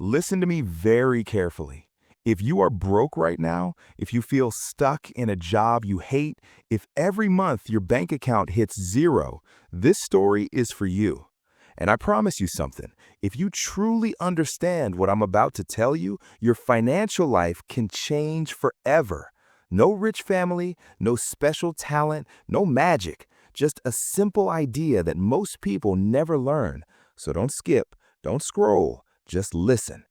Listen to me very carefully. If you are broke right now, if you feel stuck in a job you hate, if every month your bank account hits zero, this story is for you. And I promise you something, if you truly understand what I'm about to tell you, your financial life can change forever. No rich family, no special talent, no magic, just a simple idea that most people never learn. So don't skip, don't scroll, just listen.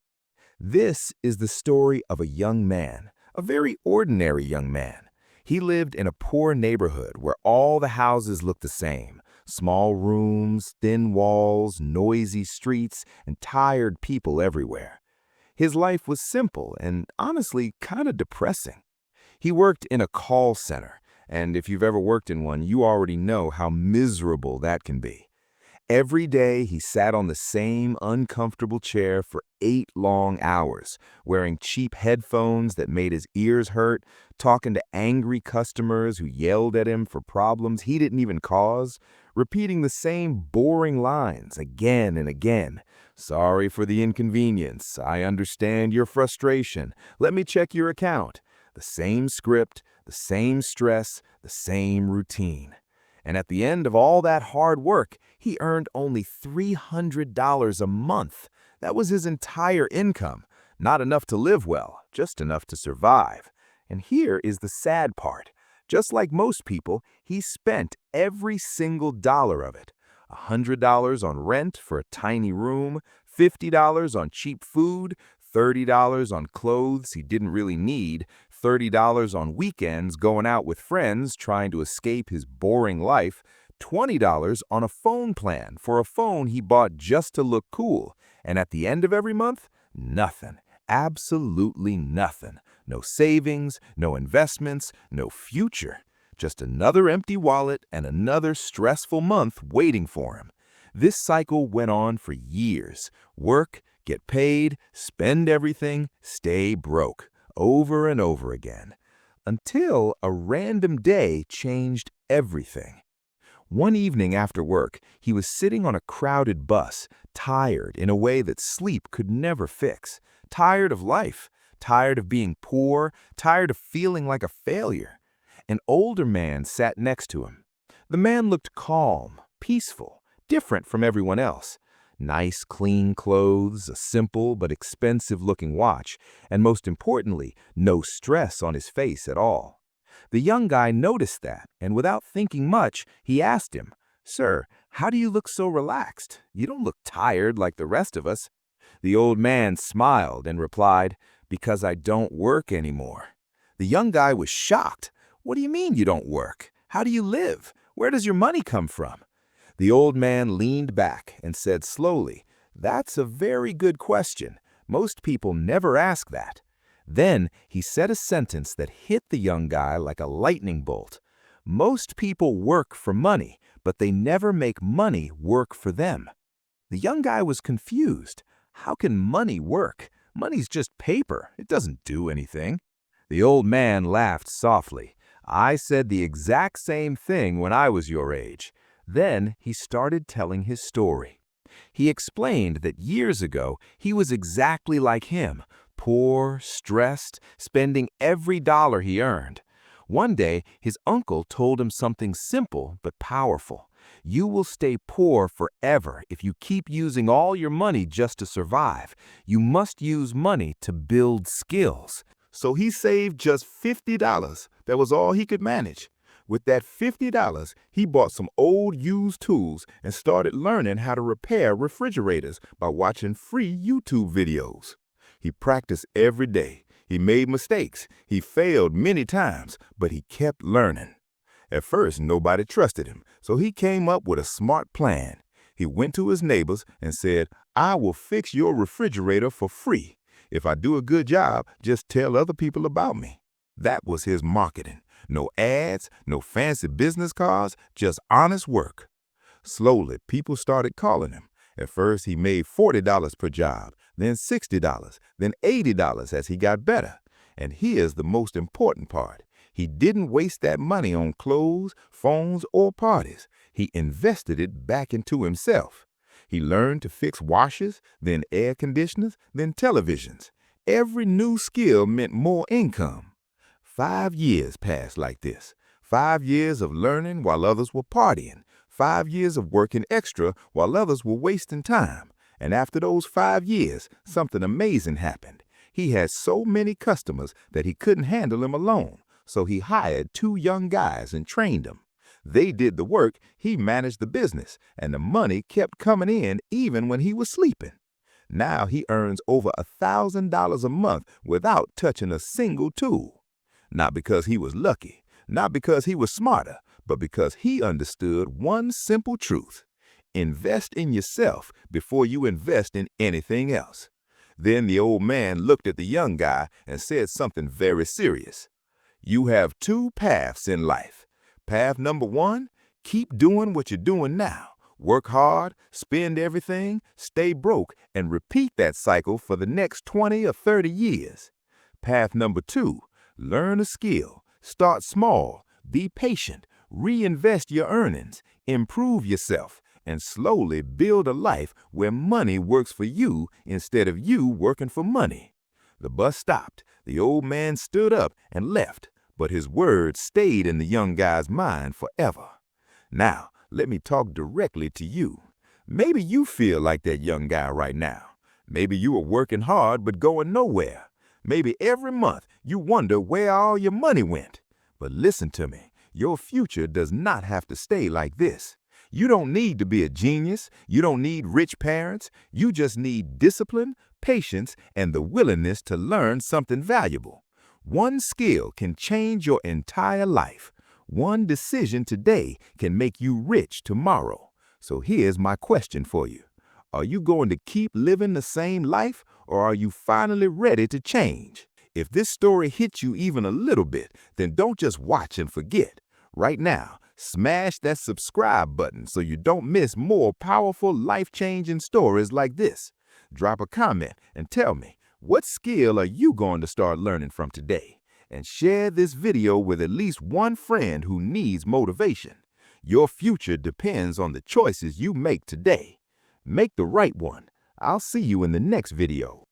This is the story of a young man, a very ordinary young man. He lived in a poor neighborhood where all the houses looked the same. Small rooms, thin walls, noisy streets, and tired people everywhere. His life was simple and honestly kind of depressing. He worked in a call center, and if you've ever worked in one, you already know how miserable that can be. Every day, he sat on the same uncomfortable chair for 8 long hours, wearing cheap headphones that made his ears hurt, talking to angry customers who yelled at him for problems he didn't even cause, repeating the same boring lines again and again. "Sorry for the inconvenience. I understand your frustration. Let me check your account." The same script, the same stress, the same routine. And at the end of all that hard work, he earned only $300 a month. That was his entire income. Not enough to live well, just enough to survive. And here is the sad part. Just like most people, he spent every single dollar of it. $100 on rent for a tiny room, $50 on cheap food, $30 on clothes he didn't really need, $30 on weekends going out with friends trying to escape his boring life, $20 on a phone plan for a phone he bought just to look cool, and at the end of every month, nothing. Absolutely nothing. No savings, no investments, no future. Just another empty wallet and another stressful month waiting for him. This cycle went on for years. Work, get paid, spend everything, stay broke, over and over again. Until a random day changed everything. One evening after work, he was sitting on a crowded bus, tired in a way that sleep could never fix. Tired of life, tired of being poor, tired of feeling like a failure. An older man sat next to him. The man looked calm, peaceful, different from everyone else. Nice, clean clothes, a simple but expensive-looking watch, and most importantly, no stress on his face at all. The young guy noticed that, and without thinking much, he asked him, "Sir, how do you look so relaxed? You don't look tired like the rest of us." The old man smiled and replied, "Because I don't work anymore." The young guy was shocked. "What do you mean you don't work? How do you live? Where does your money come from?" The old man leaned back and said slowly, "That's a very good question. Most people never ask that." Then he said a sentence that hit the young guy like a lightning bolt. "Most people work for money, but they never make money work for them." The young guy was confused. How can money work? Money's just paper. It doesn't do anything. The old man laughed softly. "I said the exact same thing when I was your age." Then he started telling his story. He explained that years ago he was exactly like him, poor, stressed, spending every dollar he earned. One day, his uncle told him something simple but powerful. "You will stay poor forever if you keep using all your money just to survive. You must use money to build skills." So he saved just $50. That was all he could manage. With that $50, he bought some old used tools and started learning how to repair refrigerators by watching free YouTube videos. He practiced every day. He made mistakes. He failed many times, but he kept learning. At first, nobody trusted him, so he came up with a smart plan. He went to his neighbors and said, "I will fix your refrigerator for free. If I do a good job, just tell other people about me." That was his marketing. No ads, no fancy business cards, just honest work. Slowly, people started calling him. At first, he made $40 per job, then $60, then $80 as he got better. And here's the most important part. He didn't waste that money on clothes, phones, or parties. He invested it back into himself. He learned to fix washers, then air conditioners, then televisions. Every new skill meant more income. 5 years passed like this. 5 years of learning while others were partying. 5 years of working extra while others were wasting time. And after those 5 years, something amazing happened. He had so many customers that he couldn't handle them alone, so he hired 2 young guys and trained them. They did the work, he managed the business, and the money kept coming in even when he was sleeping. Now he earns over $1,000 a month without touching a single tool. Not because he was lucky, not because he was smarter, but because he understood one simple truth. Invest in yourself before you invest in anything else. Then the old man looked at the young guy and said something very serious. You have 2 paths in life. Path number 1, keep doing what you're doing now. Work hard, spend everything, stay broke, and repeat that cycle for the next 20 or 30 years. Path number 2, learn a skill, start small, be patient, reinvest your earnings, improve yourself, and slowly build a life where money works for you instead of you working for money. The bus stopped. The old man stood up and left, but his words stayed in the young guy's mind forever. Now, let me talk directly to you. Maybe you feel like that young guy right now. Maybe you are working hard but going nowhere. Maybe every month you wonder where all your money went. But listen to me, your future does not have to stay like this. You don't need to be a genius. You don't need rich parents. You just need discipline, patience, and the willingness to learn something valuable. One skill can change your entire life. One decision today can make you rich tomorrow. So here's my question for you. Are you going to keep living the same life, or are you finally ready to change? If this story hits you even a little bit, then don't just watch and forget. Right now, smash that subscribe button so you don't miss more powerful, life-changing stories like this. Drop a comment and tell me, what skill are you going to start learning from today? And share this video with at least one friend who needs motivation. Your future depends on the choices you make today. Make the right one. I'll see you in the next video.